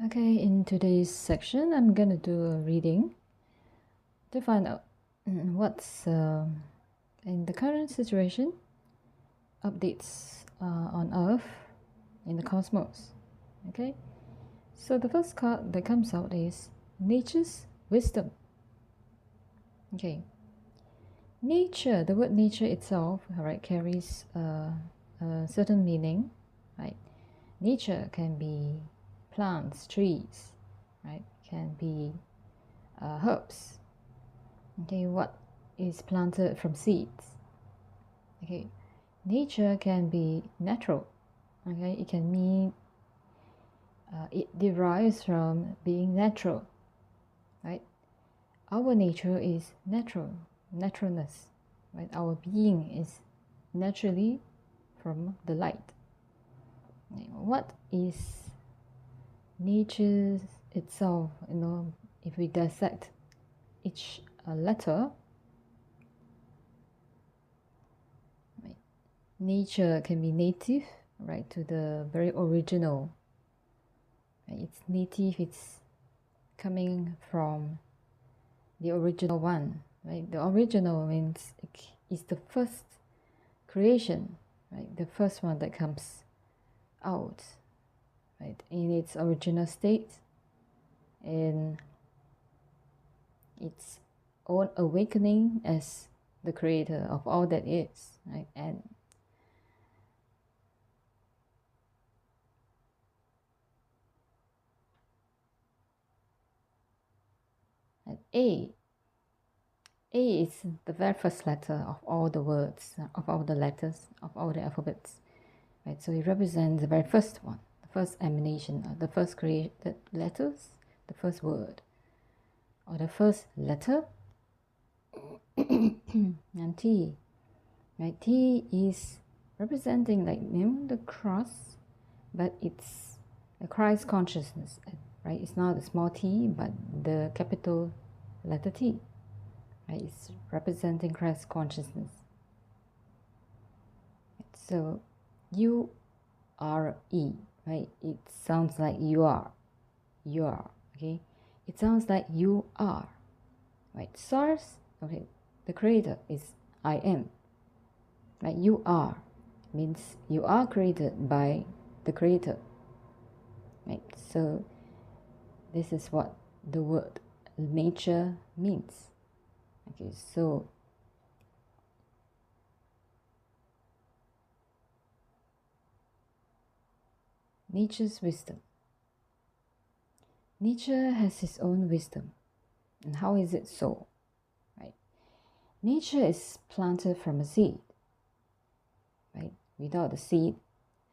Okay, in today's section, I'm gonna do a reading to find out what's in the current situation, updates on Earth, in the cosmos. Okay, so the first card that comes out is Nature's Wisdom. Okay, nature, the word nature itself, right, carries a certain meaning, right? Nature can be plants, trees, right? Can be herbs. Okay, what is planted from seeds? Okay, nature can be natural. Okay, it can mean it derives from being natural, right? Our nature is natural, naturalness, right? Our being is naturally from the light. What is nature itself? If we dissect each letter, right? Nature can be native, right, to the very original. Right? It's native, it's coming from the original one, right? The original means it's the first creation, right? The first one that comes out, right, in its original state, in its own awakening as the creator of all that is, right? And A is the very first letter of all the words, of all the letters, of all the alphabets, right? So it represents the very first one, the first emanation, the first created letters, the first word, or the first letter. And T, right? T is representing, like, the cross, but it's a Christ consciousness, right? It's not a small t, but the capital letter T, right? It's representing Christ consciousness. So U-R-E, right? It sounds like you are, okay? It sounds like you are, right? Source, okay, the creator is I am, right? You are means you are created by the creator, right? So this is what the word nature means. Okay, so nature's wisdom. Nature has its own wisdom. And how is it so? Right? Nature is planted from a seed. Right? Without the seed,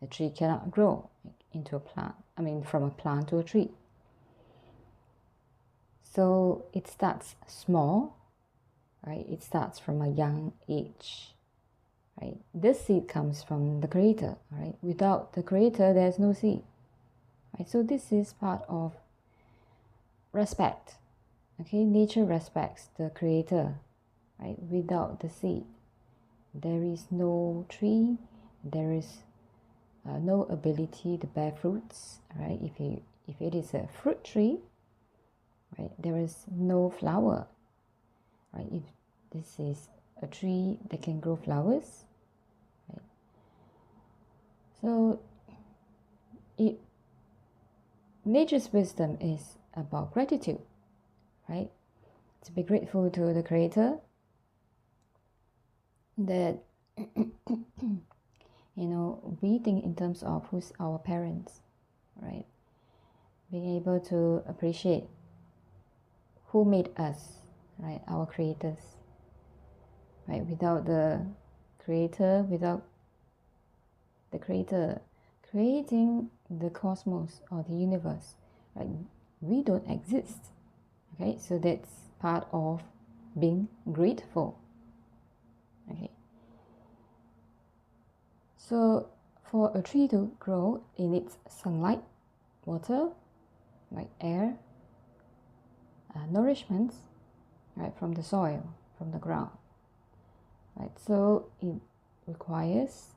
a tree cannot grow into a plant. I mean, from a plant to a tree. So it starts small, right? It starts from a young age. Right? This seed comes from the creator, right? Without the creator, there's no seed. Right? So this is part of respect. Okay, nature respects the creator, right? Without the seed, there is no tree, there is no ability to bear fruits, right? If it is a fruit tree, right, there is no flower, right? If this is a tree that can grow flowers, right? So nature's wisdom is about gratitude, right? To be grateful to the creator that we think in terms of who's our parents, right? Being able to appreciate who made us, right? Our creators, right? Without the creator, without the creator creating the cosmos or the universe, right? We don't exist, okay? So that's part of being grateful, okay? So for a tree to grow, it needs sunlight, water, like air, nourishments, right, from the soil, from the ground, right? So it requires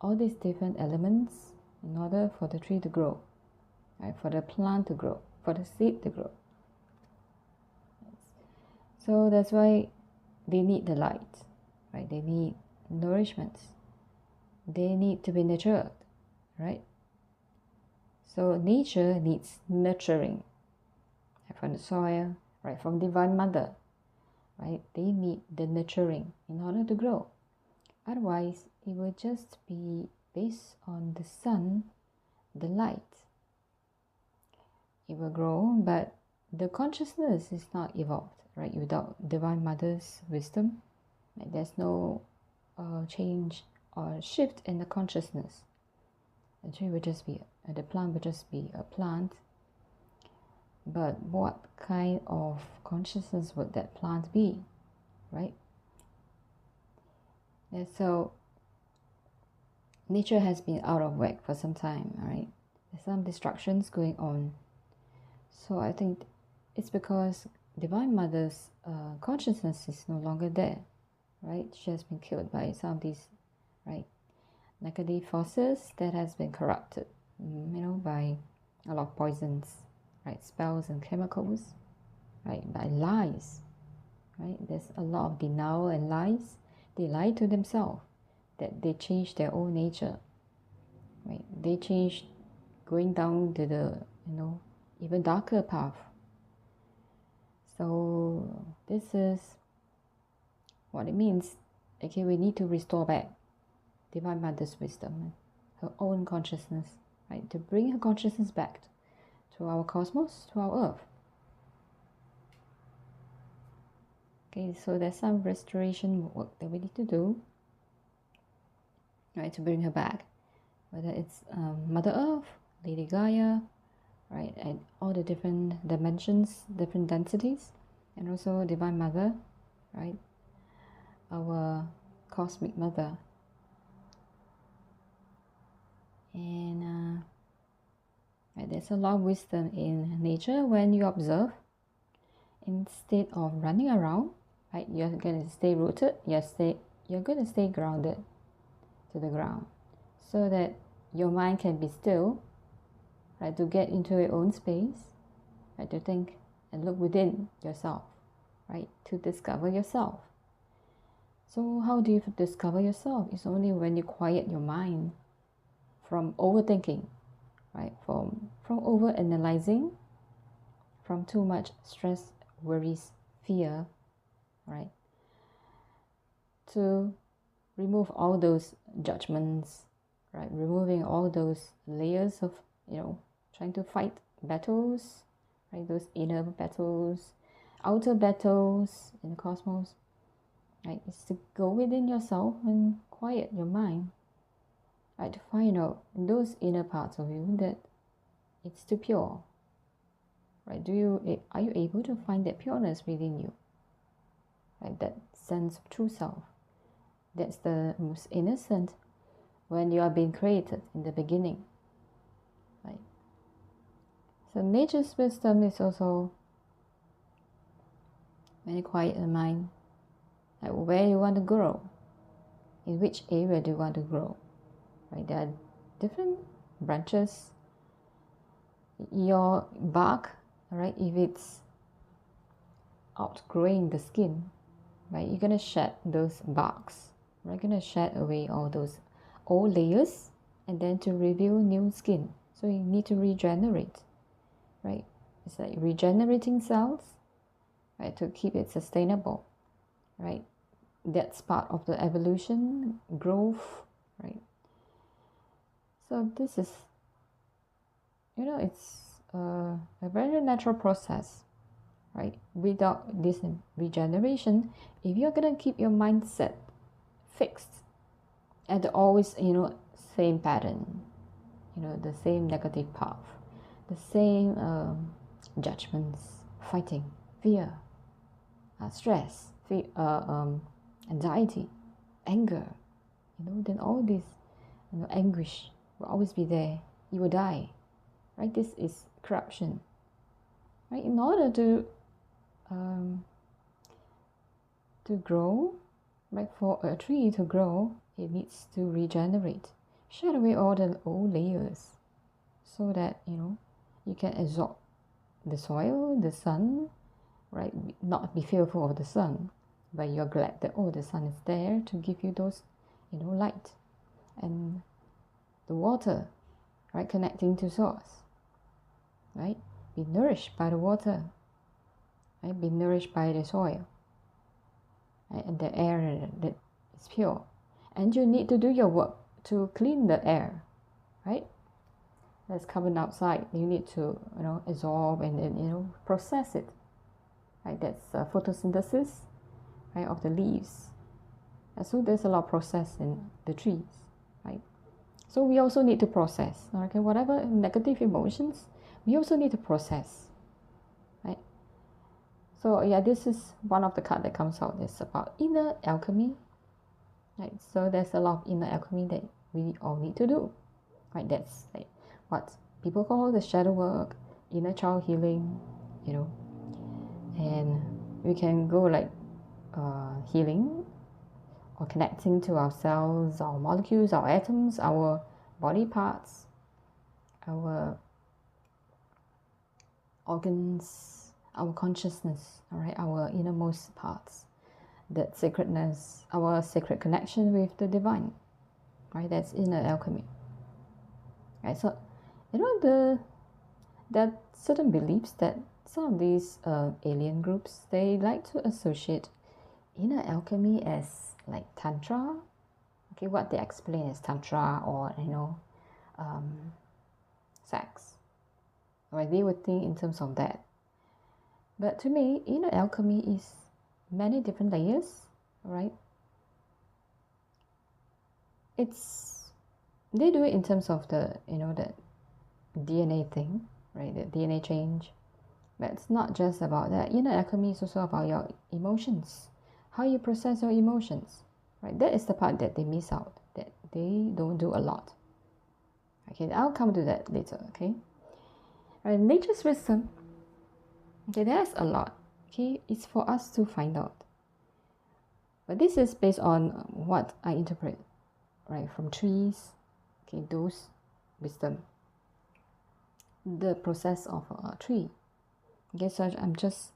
all these different elements in order for the tree to grow. right? For the plant to grow, for the seed to grow. So that's why they need the light, right? They need nourishment. They need to be nurtured, right? So nature needs nurturing, right? From the soil, right? From Divine Mother, right? They need the nurturing in order to grow. Otherwise, it will just be based on the sun, the light. It will grow, but the consciousness is not evolved, right? Without Divine Mother's wisdom, right? There's no change or shift in the consciousness. The tree will just be, the plant will just be a plant. But what kind of consciousness would that plant be, right? And so nature has been out of whack for some time, right? There's some destructions going on. So I think it's because Divine Mother's consciousness is no longer there, right? She has been killed by some of these, right, negative forces that has been corrupted, by a lot of poisons, right, spells and chemicals, right, by lies, right? There's a lot of denial and lies. They lie to themselves that they change their own nature, right? They change going down to the, even darker path. So this is what it means. Okay, we need to restore back Divine Mother's wisdom, her own consciousness, right? To bring her consciousness back to our cosmos, to our earth. Okay, so there's some restoration work that we need to do, right, to bring her back. Whether it's Mother Earth, Lady Gaia, right, and all the different dimensions, different densities, and also Divine Mother, right, our cosmic mother. And right, there's a lot of wisdom in nature when you observe. Instead of running around, right, you're going to stay rooted, you're going to stay grounded to the ground, so that your mind can be still, right, to get into your own space, right, to think and look within yourself, right, to discover yourself. So how do you discover yourself? It's only when you quiet your mind from overthinking, right, from over-analyzing, from too much stress, worries, fear, right, to remove all those judgments, right, removing all those layers of, trying to fight battles, right, those inner battles, outer battles in the cosmos, right, is to go within yourself and quiet your mind, right, to find out in those inner parts of you that it's too pure, right? Are you able to find that pureness within you, right, that sense of true self? That's the most innocent when you are being created in the beginning, right? So nature's wisdom is also when you quiet the mind, like where you want to grow, in which area do you want to grow, right? There are different branches. Your bark, right, if it's outgrowing the skin, right, you're going to shed those barks. We're going to shed away all those old layers and then to reveal new skin. So you need to regenerate, right? It's like regenerating cells, right, to keep it sustainable, right? That's part of the evolution, growth, right? So this is, it's a very natural process, right? Without this regeneration, if you're going to keep your mindset fixed at the always, same pattern, the same negative path, the same judgments, fighting, fear, stress, anxiety, anger, then all this, anguish will always be there. You will die, right? This is corruption, right? In order to grow, right, for a tree to grow, it needs to regenerate, shed away all the old layers, so that You can absorb the soil, the sun, right? Not be fearful of the sun, but you're glad that, oh, the sun is there to give you those, light. And the water, right? Connecting to source, right? Be nourished by the water, right? Be nourished by the soil, right? And the air that is pure. And you need to do your work to clean the air, right? There's carbon dioxide. You need to, absorb and then, process it, right? That's photosynthesis, right, of the leaves. And so there's a lot of process in the trees, right? So we also need to process, okay? Whatever negative emotions, we also need to process, right? So yeah, this is one of the cards that comes out. It's about inner alchemy, right? So there's a lot of inner alchemy that we all need to do, right? That's like what people call the shadow work, inner child healing, and we can go like healing or connecting to our cells, our molecules, our atoms, our body parts, our organs, our consciousness, all right, our innermost parts, that sacredness, our sacred connection with the divine, right? That's inner alchemy, right? So, there are certain beliefs that some of these alien groups, they like to associate inner alchemy as like tantra, okay, what they explain as tantra, or sex, right? They would think in terms of that. But to me, inner alchemy is many different layers, right? They do it in terms of the the DNA thing, right? The DNA change. But it's not just about that. Inner alchemy is also about your emotions, how you process your emotions, right? That is the part that they miss out, that they don't do a lot. Okay, I'll come to that later, okay? Right, nature's wisdom, okay, there's a lot, okay? It's for us to find out. But this is based on what I interpret, right, from trees, okay, those wisdom, the process of a tree. Okay, so I'm just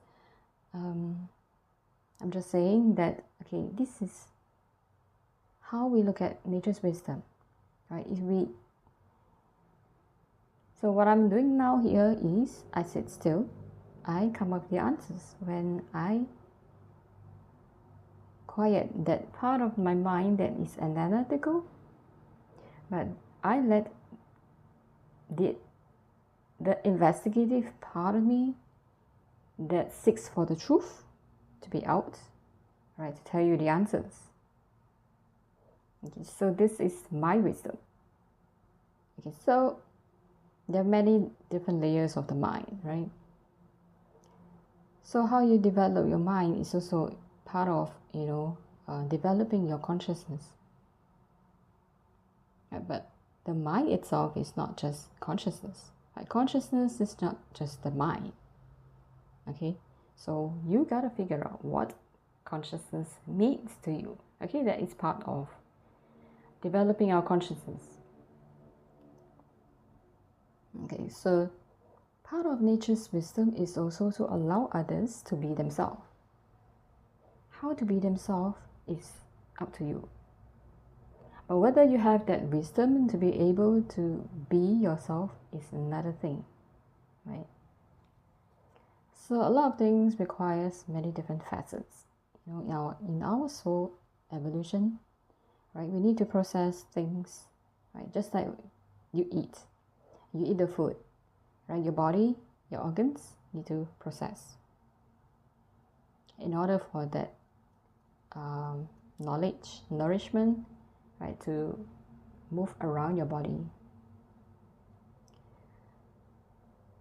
saying that, okay, this is how we look at nature's wisdom, right? So what I'm doing now here is I sit still, I come up with the answers. When I quiet that part of my mind that is analytical, but I let the investigative part of me that seeks for the truth to be out, right, to tell you the answers. Okay, so this is my wisdom. Okay, so there are many different layers of the mind, right? So how you develop your mind is also part of, developing your consciousness. Right? But the mind itself is not just consciousness. Right? Consciousness is not just the mind. Okay, so you gotta figure out what consciousness means to you. Okay, that is part of developing our consciousness. Okay, so part of nature's wisdom is also to allow others to be themselves. How to be themselves is up to you. But whether you have that wisdom to be able to be yourself is another thing, right? So a lot of things requires many different facets. In our soul evolution, right? We need to process things, right? Just like you eat the food, right? Your body, your organs need to process. In order for that knowledge, nourishment, right, to move around your body.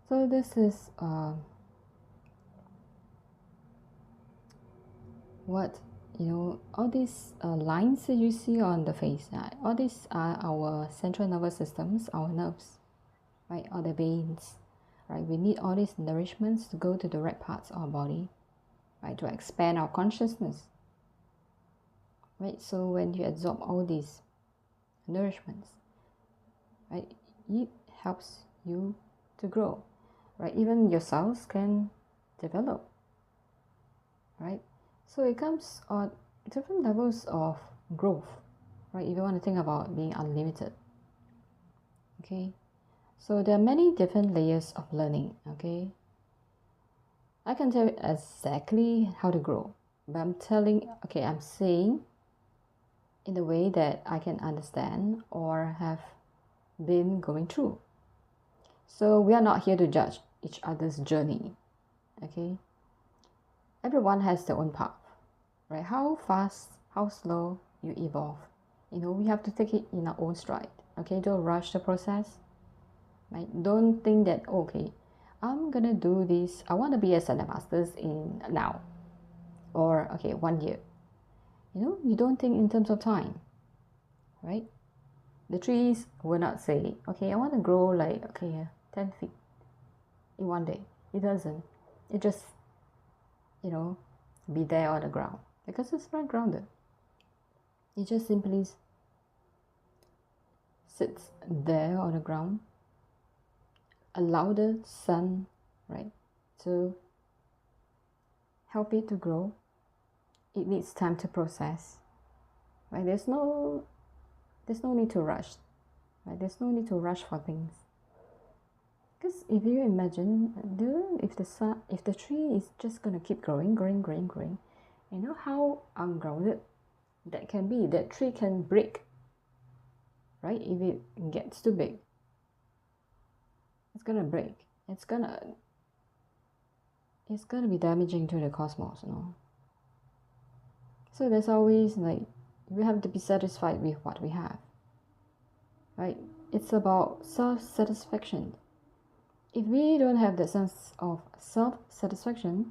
So this is what all these lines that you see on the face, all these are our central nervous systems, our nerves, right, all the veins, right? We need all these nourishments to go to the right parts of our body, right, to expand our consciousness, right? So when you absorb all these nourishments, right, it helps you to grow. right? Even your cells can develop, right? So it comes on different levels of growth, right? If you want to think about being unlimited, okay? So there are many different layers of learning, okay? I can tell you exactly how to grow, but I'm saying in a way that I can understand or have been going through. So we are not here to judge each other's journey, okay? Everyone has their own path, right? How fast, how slow you evolve, we have to take it in our own stride, okay? Don't rush the process, right? Don't think that, okay, I'm gonna do this, I want to be a Zen Masters in now, or okay, 1 year. You don't think in terms of time, right? The trees will not say, okay, I want to grow like, okay, 10 feet in 1 day. It doesn't. It just, be there on the ground because it's not grounded. It just simply sits there on the ground, allow the sun, right, to help it to grow. It needs time to process, right? There's no need to rush, right? There's no need to rush for things. Because if you imagine, if the tree is just gonna keep growing, how ungrounded that can be. That tree can break, right? If it gets too big, it's gonna break. It's gonna be damaging to the cosmos, So there's always we have to be satisfied with what we have, right? It's about self-satisfaction. If we don't have that sense of self-satisfaction,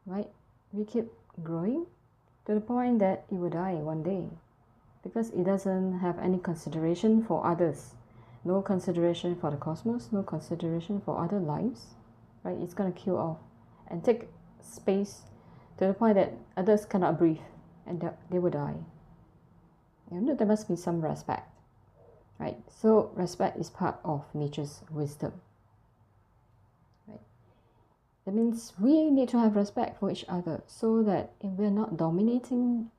right, we keep growing to the point that it will die one day because it doesn't have any consideration for others, no consideration for the cosmos, no consideration for other lives, right? It's going to kill off and take space to the point that others cannot breathe and they will die. There must be some respect, right? So respect is part of nature's wisdom. That means we need to have respect for each other so that if we're not dominating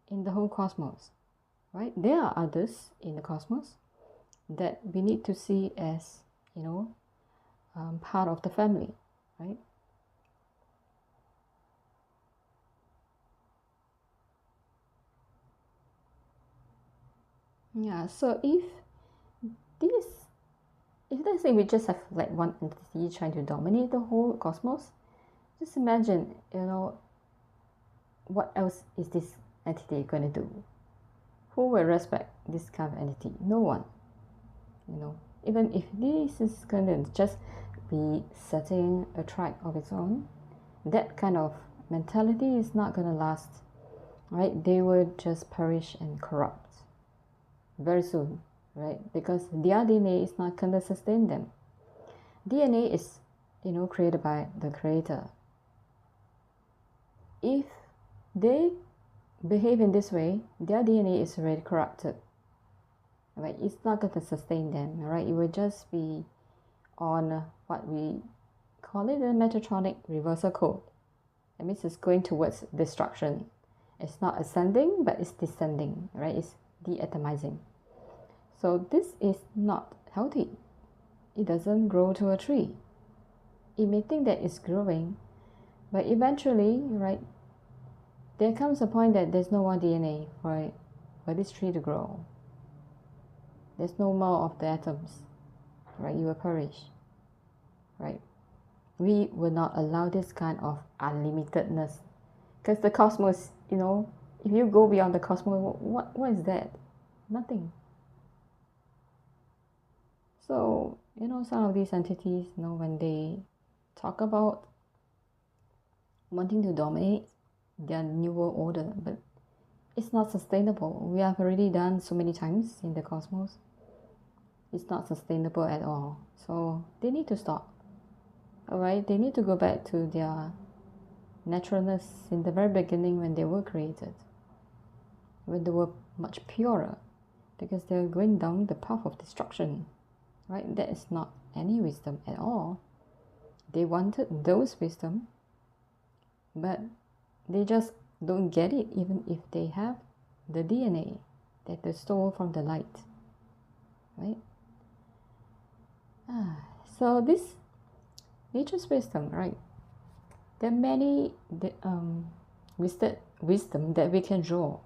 in the whole cosmos, right? There are others in the cosmos that we need to see as, part of the family, right? Yeah, so if let's say we just have like one entity trying to dominate the whole cosmos, just imagine, what else is this entity going to do? Who will respect this kind of entity? No one. Even if this is going to just be setting a track of its own, that kind of mentality is not going to last, right? They will just perish and corrupt very soon, right? Because their DNA is not going to sustain them. DNA is, created by the creator. If they behave in this way, their DNA is already corrupted, right? It's not going to sustain them, right? It will just be on what we call it a metatronic reversal code. That means it's going towards destruction. It's not ascending, but it's descending, right? It's deatomizing. So this is not healthy. It doesn't grow to a tree. It may think that it's growing, but eventually, right, there comes a point that there's no more DNA for this tree to grow. There's no more of the atoms, right? You will perish, right? We will not allow this kind of unlimitedness, because the cosmos, if you go beyond the cosmos, what is that? Nothing. So, some of these entities, when they talk about wanting to dominate their new world order, but it's not sustainable. We have already done so many times in the cosmos. It's not sustainable at all. So they need to stop. Alright, they need to go back to their naturalness in the very beginning when they were created, when they were much purer, because they're going down the path of destruction, right? That is not any wisdom at all. They wanted those wisdom, but they just don't get it even if they have the DNA that they stole from the light, right? So this nature's wisdom, right? There are many wisdom that we can draw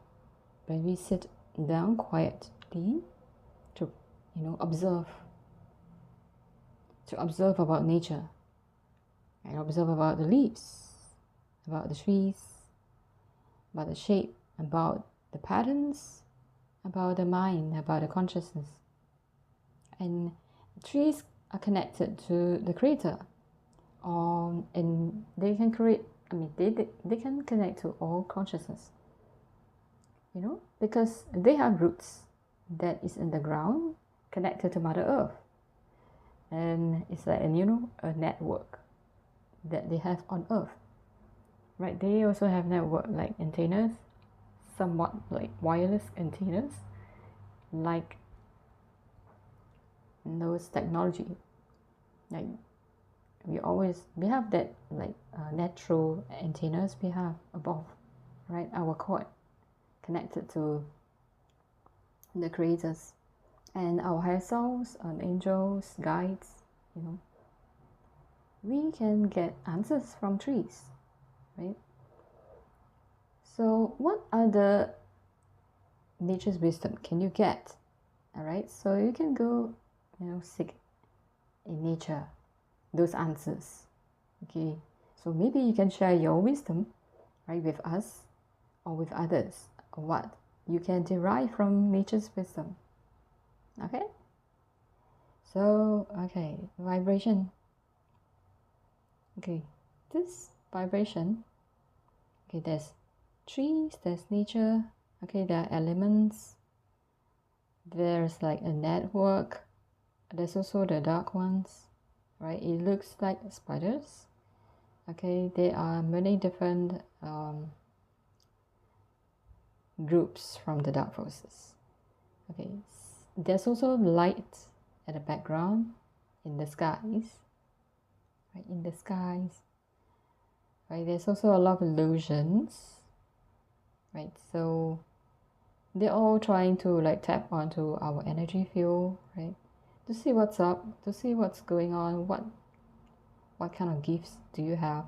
when we sit down quietly to, observe about nature, and observe about the leaves, about the trees, about the shape, about the patterns, about the mind, about the consciousness. And trees are connected to the creator, and they can create, they can connect to all consciousness, because they have roots that is in the ground, connected to Mother Earth. And it's like, a network that they have on Earth, right? They also have network like antennas, somewhat like wireless antennas, like those technology. Like we have that, like natural antennas we have above, right? Our cord connected to the creators and our higher selves and angels, guides. We can get answers from trees, right? So what other nature's wisdom can you get? All right, so you can go, seek in nature those answers. Okay, so maybe you can share your wisdom, right, with us or with others, what you can derive from nature's wisdom. Okay, so vibration. Okay, this vibration, there's trees, there's nature, there are elements, there's like a network, there's also the dark ones, right? It looks like spiders. There are many different groups from the dark forces. There's also light at the background in the skies, right? In the skies, right? There's also a lot of illusions, right? So they're all trying to like tap onto our energy field, right? To see what's up, to see what's going on, what kind of gifts do you have,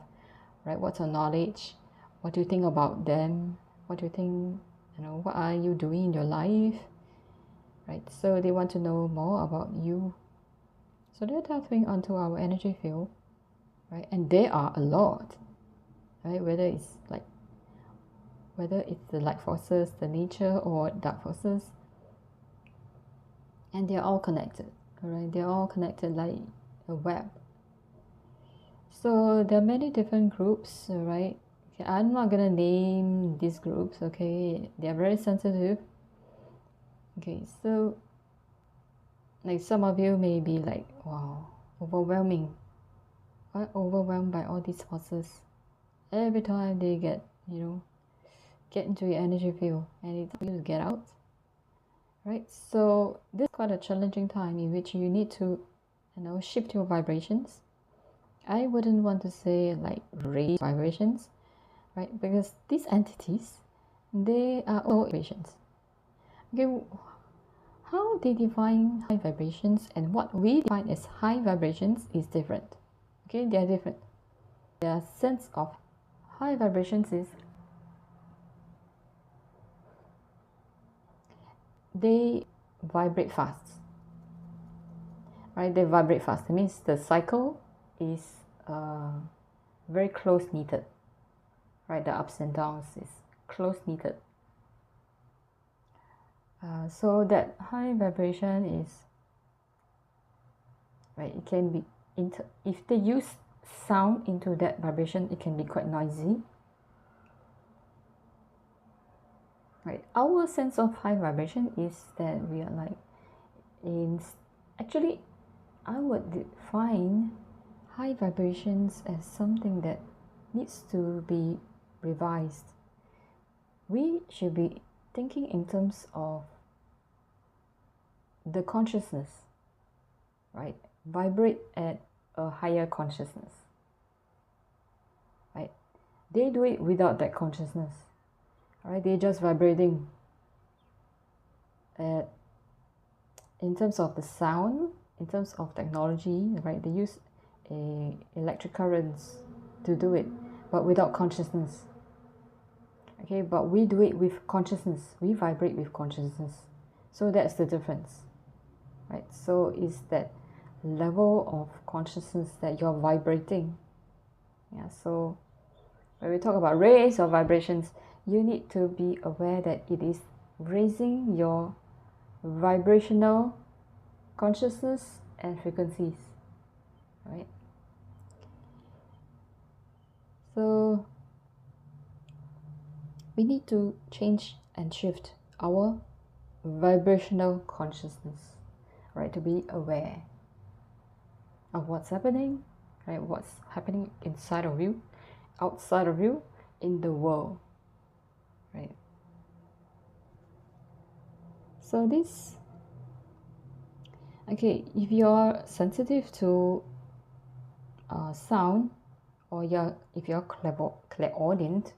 right? What's your knowledge? What do you think about them? What do you think, what are you doing in your life, right? So they want to know more about you. So they're tapping onto our energy field, right? And there are a lot, right? Whether it's the light forces, the nature, or dark forces, and they're all connected, all right? They're all connected like a web. So there are many different groups, right? I'm not gonna name these groups, they're very sensitive. So like some of you may be like, wow, overwhelmed by all these forces. Every time they get into your energy field, and it's you to get out, right? So this is quite a challenging time in which you need to shift your vibrations. I wouldn't want to say like raise vibrations, right? Because these entities, they are all vibrations. How they define high vibrations and what we define as high vibrations is different. They are different. Their sense of high vibrations is they vibrate fast, right? They vibrate fast. That means the cycle is very close knitted, right? The ups and downs is close knitted. So that high vibration is, right? It can be if they use sound into that vibration, it can be quite noisy. Right, our sense of high vibration is that we are like actually I would define high vibrations as something that needs to be revised. We should be thinking in terms of the consciousness, right? Vibrate at a higher consciousness. they do it without that consciousness. Right? They're just vibrating. In terms of the sound, in terms of technology, right? They use electric currents to do it, but without consciousness. Okay, but we do it with consciousness. We vibrate with consciousness. So that's the difference, right? So it's that level of consciousness that you're vibrating. Yeah, so when we talk about rays or vibrations, you need to be aware that it is raising your vibrational consciousness and frequencies, right? So we need to change and shift our vibrational consciousness, right? To be aware of what's happening, right? What's happening inside of you, outside of you, in the world, right? So this, okay, if you're sensitive to sound, or if you're clairaudient,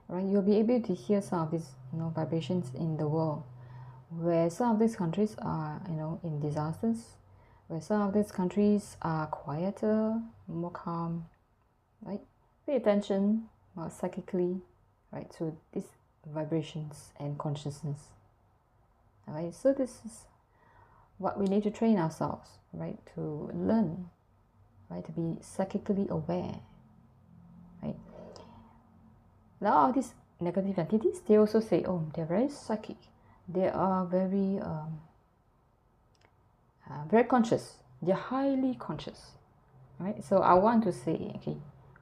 right, you'll be able to hear some of these, vibrations in the world, where some of these countries are, in disasters, where some of these countries are quieter, more calm, right? Pay attention psychically, right, to these vibrations and consciousness. All right, so this is what we need to train ourselves, right, to learn, right, to be psychically aware, right? Now all these negative entities, they also say, oh, they're very psychic, they are very very conscious, they're highly conscious, right? So I want to say, okay,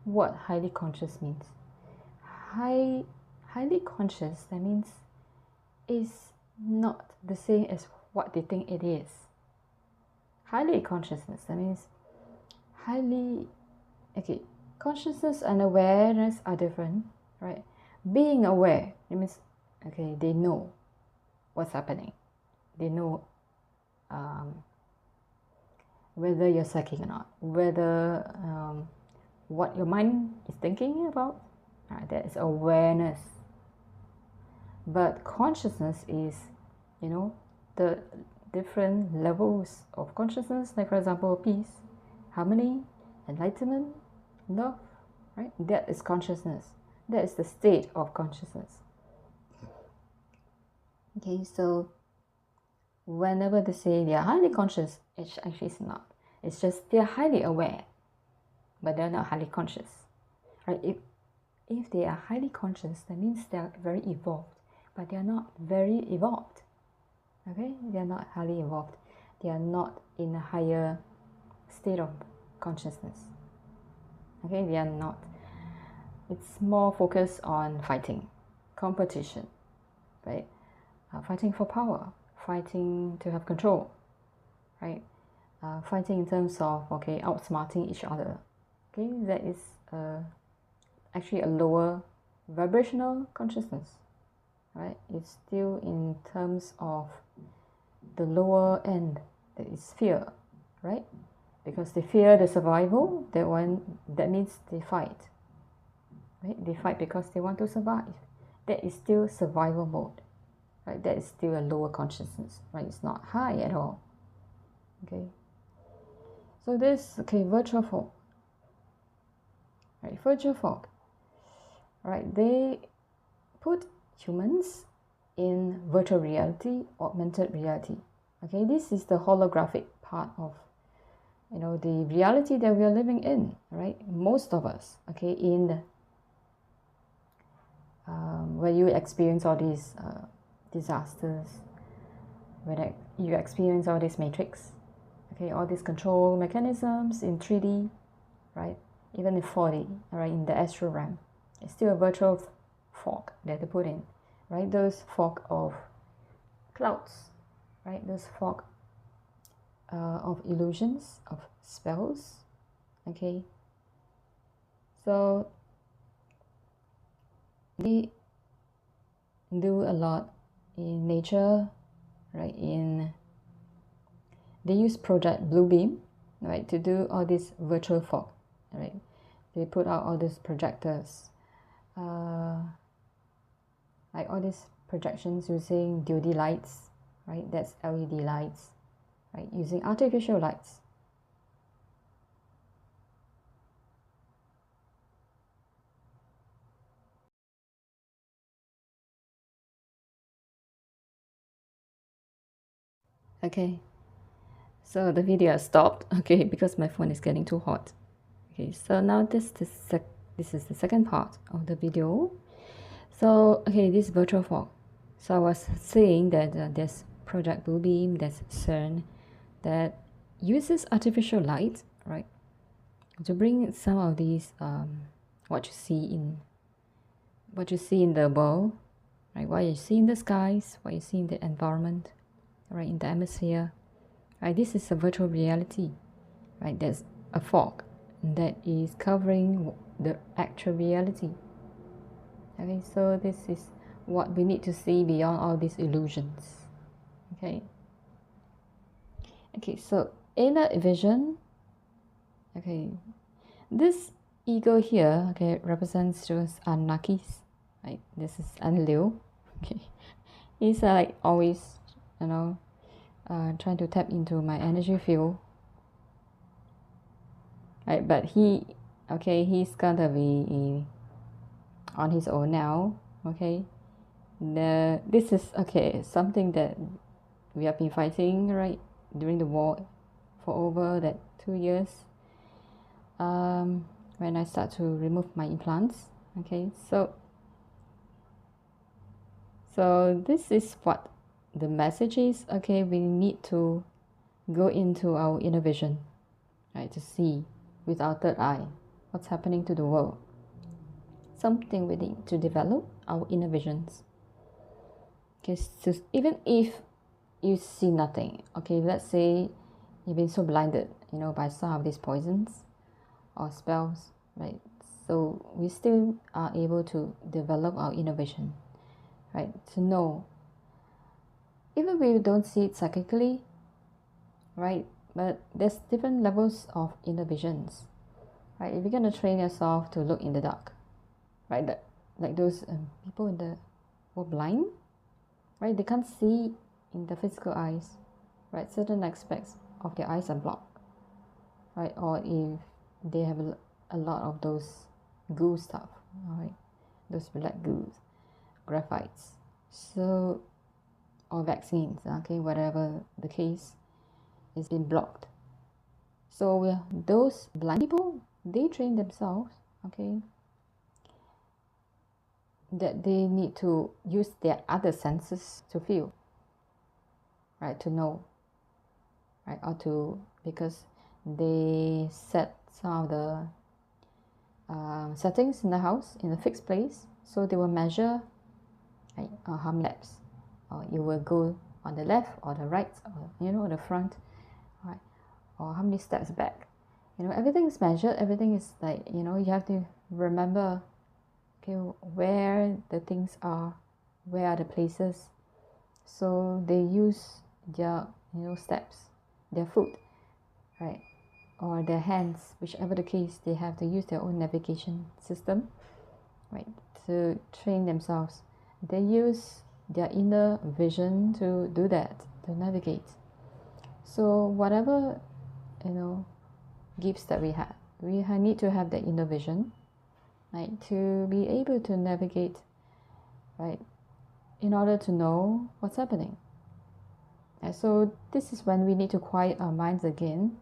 what highly conscious means. Highly conscious, that means is not the same as what they think it is. Highly consciousness, that means highly, okay, consciousness and awareness are different, right? Being aware, it means, okay, they know what's happening, they know whether you're psychic or not, whether what your mind is thinking about, right? That is awareness. But consciousness is, the different levels of consciousness, like for example, peace, harmony, enlightenment, love, right? That is consciousness. That is the state of consciousness. Okay, so whenever they say they are highly conscious, it actually is not. It's just they're highly aware, but they're not highly conscious, right? If they are highly conscious, that means they're very evolved, but they are not very evolved. Okay, they are not highly evolved. They are not in a higher state of consciousness. Okay, they are not. It's more focused on fighting, competition, right? Fighting for power, fighting to have control, right? Fighting in terms of, okay, outsmarting each other. Okay, that is actually a lower vibrational consciousness, right? It's still in terms of the lower end, that is fear, right? Because they fear the survival, that means they fight, right? They fight because they want to survive. That is still survival mode, right? That is still a lower consciousness, right? It's not high at all. Okay, so this, okay, virtual folk, right? Virtual folk, right? They put humans in virtual reality, augmented reality. Okay, this is the holographic part of, the reality that we are living in, right? Most of us, okay, in where you experience all these disasters, when you experience all this matrix, okay, all these control mechanisms in 3D, right? Even in 4D, right, in the astral realm, it's still a virtual fog that they put in, right? Those fog of clouds, right? Those fog of illusions, of spells, okay? So they do a lot in nature, right? They use Project Bluebeam, right, to do all this virtual fog, right? They put out all these projectors like all these projections using DOD lights, right? That's LED lights, right? Using artificial lights. Okay, so the video stopped, okay, because my phone is getting too hot. Okay, so now this is the second part of the video. So, okay, this virtual fog. So I was saying that there's Project Bluebeam, there's CERN, that uses artificial light, right, to bring some of these what you see in the world, right, what you see in the skies, what you see in the environment, right, in the atmosphere, right. This is a virtual reality, right. There's a fog that is covering the actual reality. Okay, so this is what we need to see beyond all these illusions. Okay. Okay, so inner vision. Okay, this ego here, okay, represents those Anunnakis. Right, this is Enlil. Okay, he's like always, trying to tap into my energy field. Right, but he's gonna be on his own now. Okay, this is something that we have been fighting, right, during the war for over that 2 years. When I start to remove my implants. Okay, so this is what the message is. Okay, we need to go into our inner vision, right, to see with our third eye what's happening to the world. Something we need to develop our inner visions. Okay, so even if you see nothing, okay, let's say you've been so blinded, by some of these poisons or spells, right? So we still are able to develop our inner vision, right? To know, even if we don't see it psychically, right? But there's different levels of inner visions, right? If you're gonna train yourself to look in the dark, right? That like those people who are blind, right? They can't see in the physical eyes, right? Certain aspects of their eyes are blocked, right? Or if they have a lot of those goo stuff, right? Those black goos, graphites, so, or vaccines, okay, whatever the case, is been blocked. So those blind people, they train themselves, okay, that they need to use their other senses to feel, right, to know, right, or to, because they set some of the settings in the house in a fixed place, so they will measure, right, how many steps you will go on the left or the right, or the front, right, or how many steps back. Everything is measured. Everything is like, you have to remember, okay, where the things are, where are the places. So they use their, steps, their foot, right, or their hands, whichever the case, they have to use their own navigation system, right, to train themselves. They use their inner vision to do that, to navigate. So whatever, gifts that we have, we need to have that inner vision, right, to be able to navigate, right, in order to know what's happening. And so this is when we need to quiet our minds again,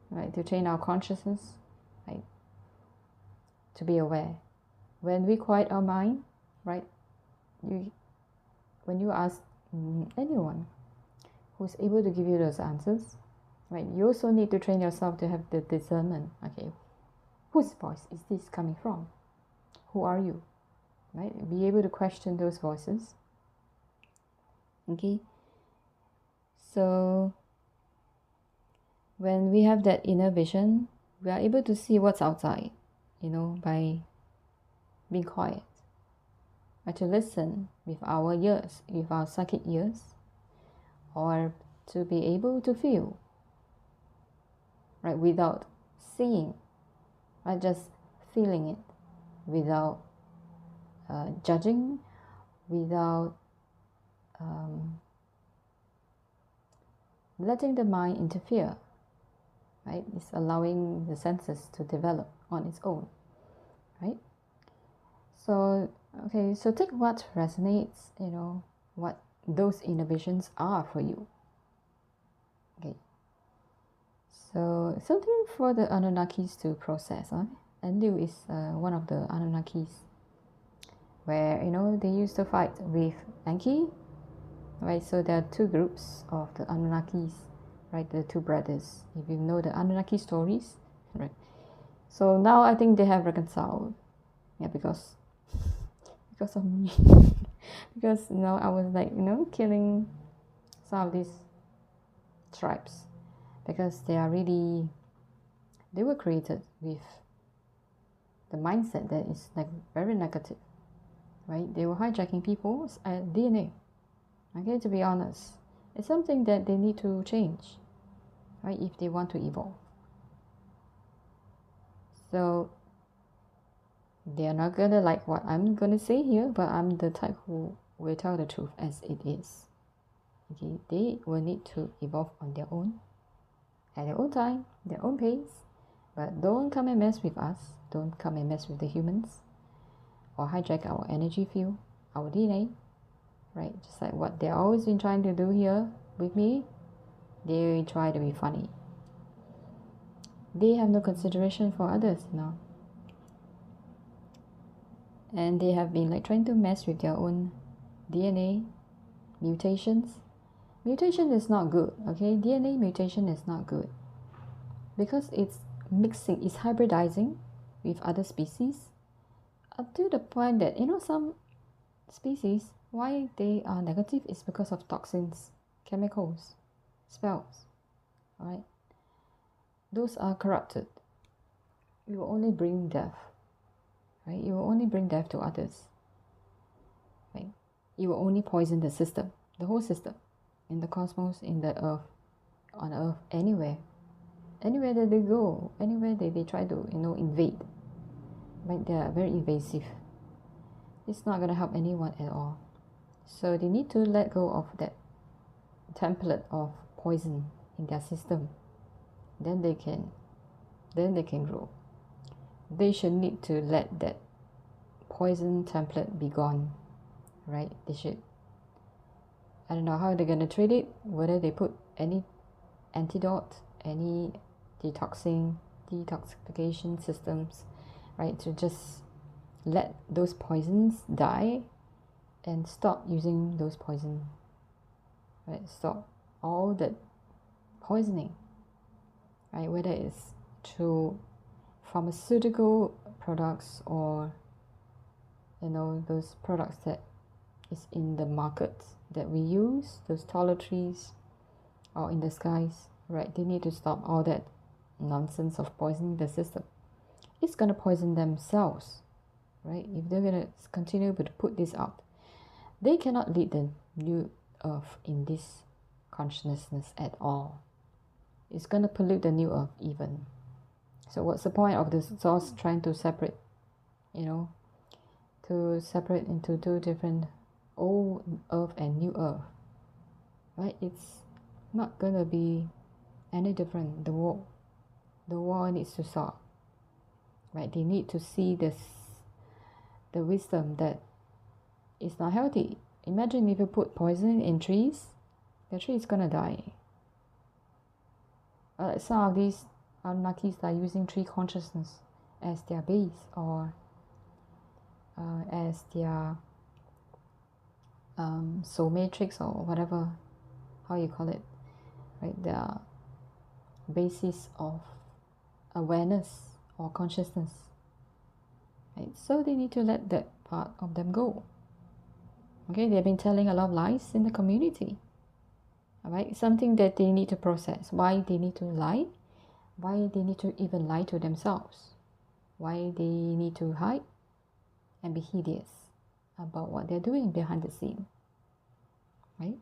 right, to train our consciousness, right, to be aware. When we quiet our mind, right, when you ask anyone who's able to give you those answers, right, you also need to train yourself to have the discernment. Okay, whose voice is this coming from? Who are you? Right, be able to question those voices. Okay, so when we have that inner vision, we are able to see what's outside, by being quiet, or to listen with our ears, with our psychic ears, or to be able to feel, right, without seeing, right, just feeling it without judging, without letting the mind interfere, right? It's allowing the senses to develop on its own, right? So, okay, so take what resonates, what those innovations are for you. Okay. So, something for the Anunnakis to process, huh? Enlil is one of the Anunnakis, where, they used to fight with Enki, right? So there are two groups of the Anunnakis, right? The two brothers, if you know the Anunnaki stories, right? So now I think they have reconciled, yeah, because of me. Because I was like, killing some of these tribes, because they were created with the mindset that is like very negative, right? They were hijacking people's DNA. Okay, to be honest, it's something that they need to change, right? If they want to evolve. So they are not gonna like what I'm gonna say here, but I'm the type who will tell the truth as it is. Okay, they will need to evolve on their own, at their own time, their own pace. But don't come and mess with us. Don't come and mess with the humans, or hijack our energy field, our DNA, right? Just like what they've always been trying to do here with me. They try to be funny. They have no consideration for others, and they have been like trying to mess with their own DNA mutations. Mutation is not good, okay? DNA mutation is not good, because it's mixing, it's hybridizing with other species, up to the point that some species, why they are negative is because of toxins, chemicals, spells. All right, those are corrupted. It will only bring death, right? It will only bring death to others, right? It will only poison the system, the whole system, in the cosmos, in the earth, on earth, anywhere that they go, anywhere that they try to invade, right? They are very invasive. It's not going to help anyone at all. So they need to let go of that template of poison in their system. Then they can grow. They should need to let that poison template be gone, right? They should. I don't know how they're going to treat it, whether they put any antidote, any detoxification systems, right? To just let those poisons die and stop using those poison, right? Stop all that poisoning, right? Whether it's through pharmaceutical products, or those products that is in the market that we use, those toiletries, or in the skies, right? They need to stop all that nonsense of poisoning the system. It's going to poison themselves, right? If they're going to continue to put this out, they cannot lead the new earth in this consciousness at all. It's going to pollute the new earth even. So what's the point of the source trying to separate, to separate into two different old earth and new earth, right? It's not going to be any different. The war needs to stop, right? They need to see the wisdom that it's not healthy. Imagine if you put poison in trees, the tree is going to die. Some of these Anunnakis are using tree consciousness as their base, or as their soul matrix, or whatever, how you call it, right? Their basis of awareness or consciousness, right? So they need to let that part of them go. Okay, they've been telling a lot of lies in the community. All right, something that they need to process. Why they need to lie? Why they need to even lie to themselves? Why they need to hide and be hideous about what they're doing behind the scene, right?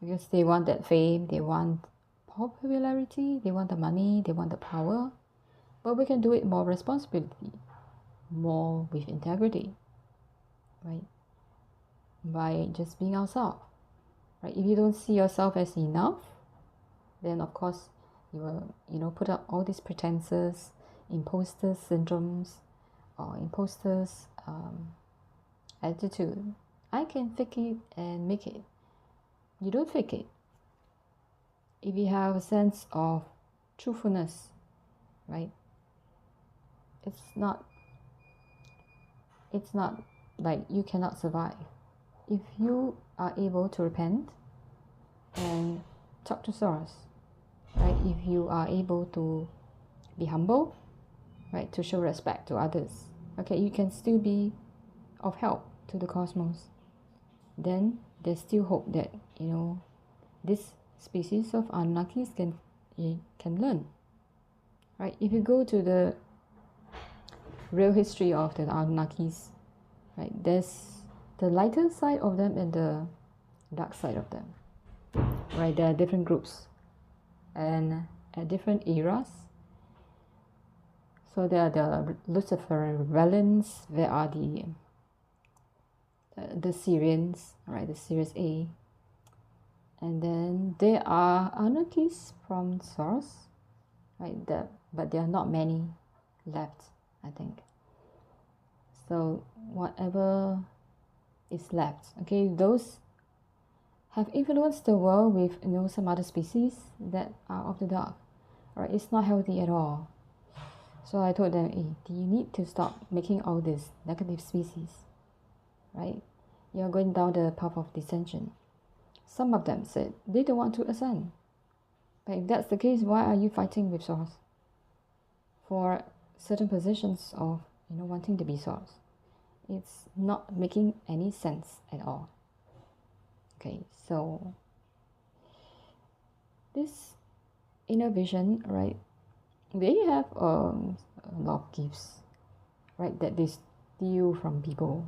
Because they want that fame, they want popularity, they want the money, they want the power. But we can do it more responsibly, more with integrity, right? By just being ourselves, right? If you don't see yourself as enough, then of course you will, put up all these pretenses, imposter syndromes, or imposters attitude. I can fake it and make it. You don't fake it. If you have a sense of truthfulness, right? It's not like you cannot survive. If you are able to repent and talk to source, right? If you are able to be humble, right? To show respect to others, okay, you can still be of help to the cosmos. Then there's still hope that, this species of Anunnakis can learn, right? If you go to the real history of the Anunnakis, right, there's the lighter side of them and the dark side of them, right? There are different groups and at different eras. So there are the Luciferian rebellions, there are the Syrians, right, the Series A, and then there are Anunnakis from source, right, but there are not many left, I think. So whatever is left, okay, those have influenced the world with some other species that are of the dark, right? It's not healthy at all. So I told them, hey, do you need to stop making all these negative species, right? You're going down the path of dissension. Some of them said they don't want to ascend. But if that's the case, why are you fighting with source for certain positions of wanting to be source? It's not making any sense at all. Okay, so this inner vision, right? They have a lot of gifts, right? That they steal from people.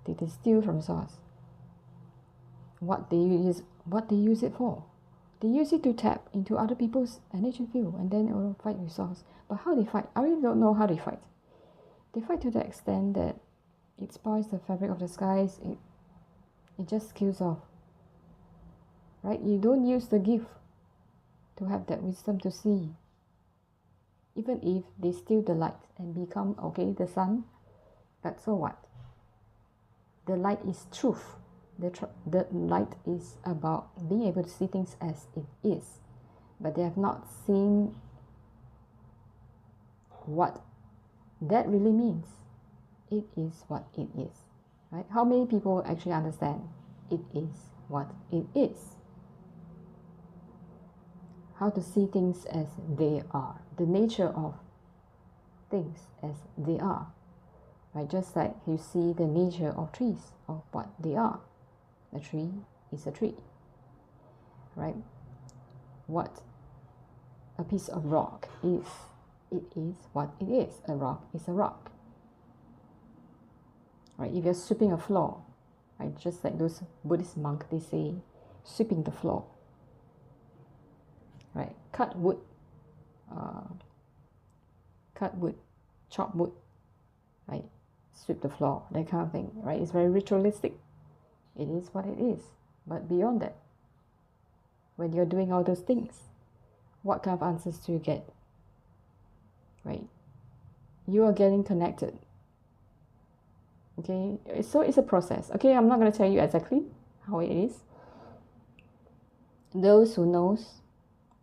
They steal from source. What they use it for? They use it to tap into other people's energy field and then fight with source. But how they fight? I really don't know how they fight. They fight to the extent that it spoils the fabric of the skies. It just kills off. Right? You don't use the gift to have that wisdom to see. Even if they steal the light and become, the sun, but so what? The light is truth. The light is about being able to see things as it is. But they have not seen what that really means. It is what it is. Right? How many people actually understand it is what it is? How to see things as they are. The nature of things as they are. Right? Just like you see the nature of trees, of what they are. A tree is a tree. Right? What a piece of rock is. It is what it is. A rock is a rock. Right? If you're sweeping a floor, right? Just like those Buddhist monks, they say, sweeping the floor. Right? Cut wood, chop wood, right? Sweep the floor, that kind of thing, right? It's very ritualistic. It is what it is. But beyond that, when you're doing all those things, what kind of answers do you get? Right? You are getting connected. Okay, so it's a process. Okay, I'm not going to tell you exactly how it is. Those who knows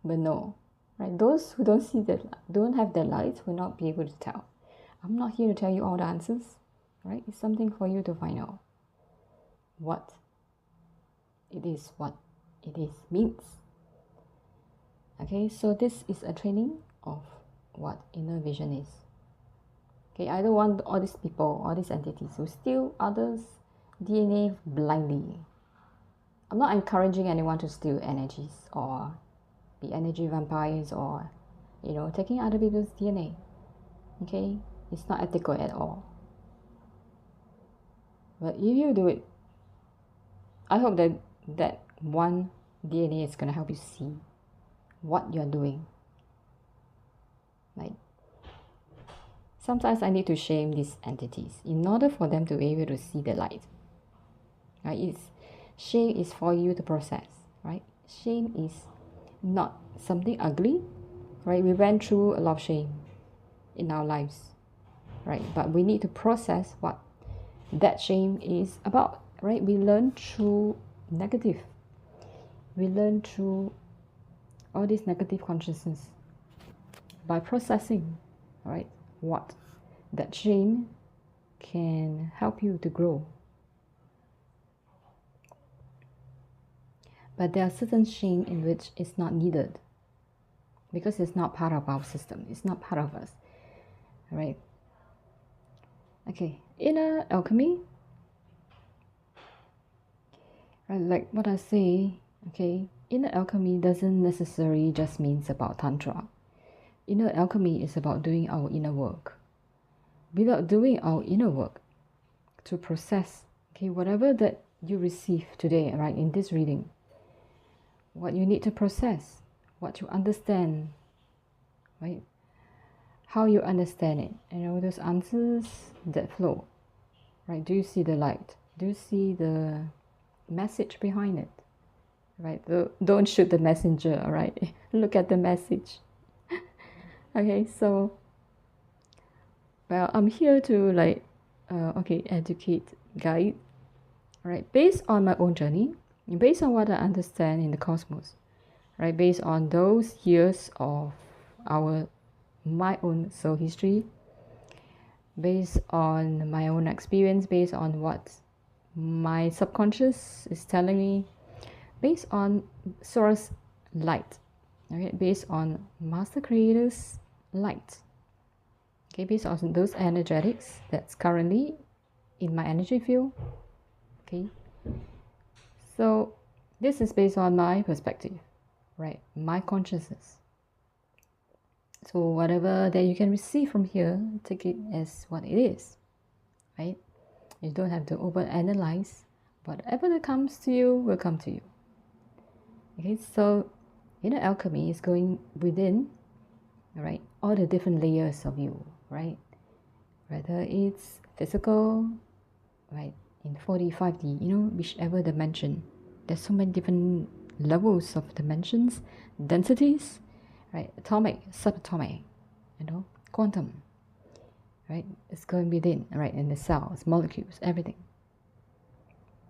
will know, right? Those who don't have that light will not be able to tell. I'm not here to tell you all the answers, right? It's something for you to find out what it is means. Okay, so this is a training of what inner vision is. Okay, I don't want all these people, all these entities who steal others' DNA blindly. I'm not encouraging anyone to steal energies or be energy vampires or, taking other people's DNA. Okay, it's not ethical at all. But if you do it, I hope that one DNA is going to help you see what you're doing. Like, sometimes I need to shame these entities in order for them to be able to see the light. Right? Shame is for you to process, right? Shame is not something ugly, right? We went through a lot of shame in our lives, right? But we need to process what that shame is about, right? We learn through negative. We learn through all these negative consciousness by processing, right? What that shame can help you to grow. But there are certain shame in which it's not needed because it's not part of our system. It's not part of us, right? Okay, inner alchemy, right? Like what I say, okay, inner alchemy doesn't necessarily just means about Tantra. Inner alchemy is about doing our inner work. Without doing our inner work to process, okay, whatever that you receive today, right, in this reading, what you need to process, what you understand, right? How you understand it, those answers that flow, right? Do you see the light? Do you see the message behind it, right? Don't shoot the messenger, all right? Look at the message. Okay, so, well, I'm here to educate, guide, right? Based on my own journey, based on what I understand in the cosmos, right? Based on those years of my own soul history, based on my own experience, based on what my subconscious is telling me, based on source light, okay, based on master creators light, okay, based on those energetics that's currently in my energy field, okay. So this is based on my perspective, right? My consciousness. So whatever that you can receive from here, take it as what it is, right? You don't have to overanalyze. Whatever that comes to you will come to you. Okay, so inner alchemy is going within, right? All the different layers of you, right? Whether it's physical, right? In 4D, 5D, whichever dimension. There's so many different levels of dimensions, densities, right? Atomic, subatomic, quantum, right? It's going within, right? In the cells, molecules, everything.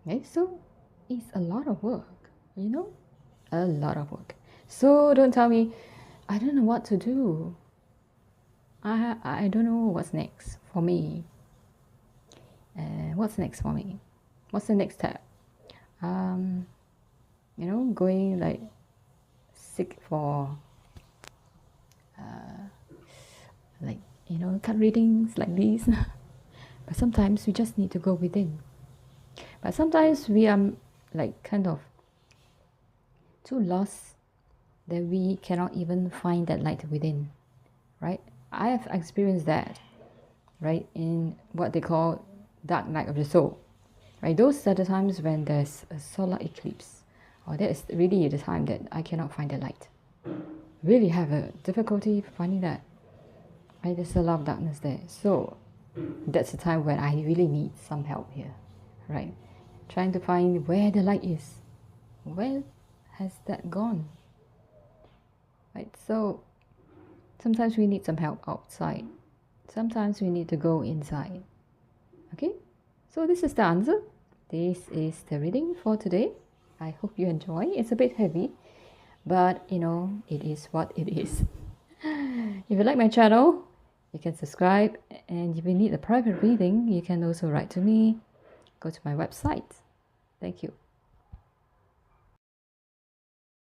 Okay, so it's a lot of work, a lot of work. So don't tell me, I don't know what to do. I don't know what's next for me. What's next for me? What's the next step? Going like seek for card readings like these. But sometimes we just need to go within. But sometimes we are like kind of too lost that we cannot even find that light within, right? I have experienced that, right, in what they call dark night of the soul, right? Those are the times when there's a solar eclipse, or that is really the time that I cannot find the light. Really have a difficulty finding that, right? There's a lot of darkness there. So that's the time when I really need some help here, right? Trying to find where the light is. Where has that gone? Right? So sometimes we need some help outside. Sometimes we need to go inside. Okay? So this is the answer. This is the reading for today. I hope you enjoy. It's a bit heavy, but it is what it is. If you like my channel, you can subscribe, and if you need a private reading, you can also write to me. Go to my website. Thank you.